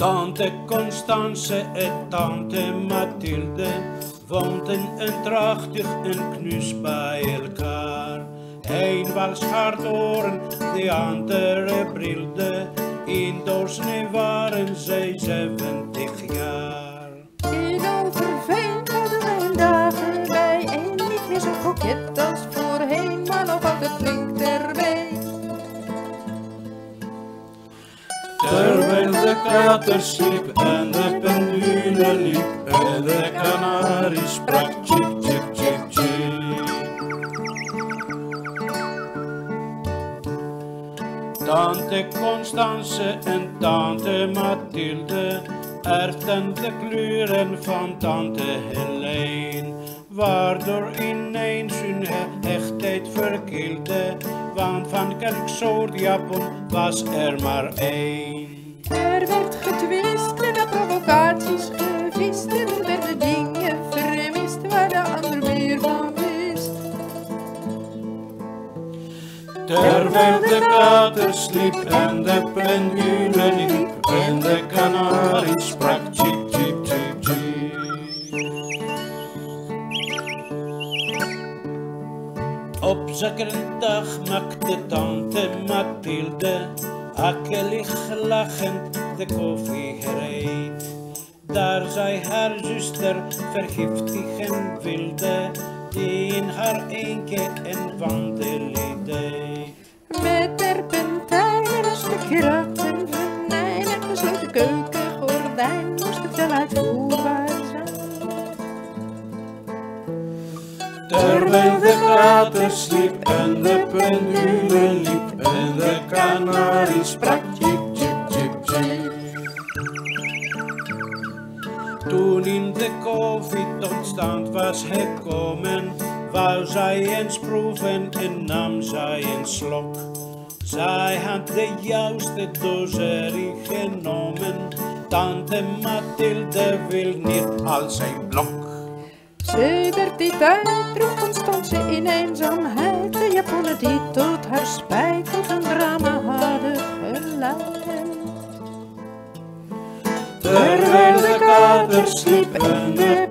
Tante Constance en tante Mathilde woonden eendrachtig en knus bij elkaar. Een was haardoren, de andere brilde. In doorsnee waren zij 70 jaar. In Overveen hadden wij dagen bij. En niet meer zo koket als voorheen, maar nog altijd flink erbij. Terwijl de kater sliep en de pendule liep en de kanarie sprak tjip, tjip, tjip, tjip. Tante Constance en tante Mathilde erfden de kleuren van tante Helene, waardoor ineens hun echtheid verkielde, want van elk soort japon was er maar één. Er werd getwist en na provocaties gevist en er werden dingen vermist waar de ander meer van wist. Terwijl de kater sliep en de pendule liep en de kanarie sprak tjip, tjip, tjip, tjip. Op zekere dag maakte tante Mathilde akelig lachend de koffie gereed. Daar zij haar zuster vergiftigen wilde, die in haar eentje een wandeling deed. Met terpentijn en een stukje rattenvenijn en gesloten keukengordijn moest het wel uitvoerbaar zijn. Terwijl de kater sliep en de pendule liep en de kanarie sprak tjip, tjip, tjip, tjip. Toen in de koffie tot stand was gekomen, wou zij eens proeven en nam zij een slok. Zij had de juiste doserie genomen, tante Mathilde wil niet als een blok. Sedert die tijd droeg Constance in eenzaamheid de japonnen die tot haar spijt tot een drama hadden geleid. Terwijl de kater sliep en de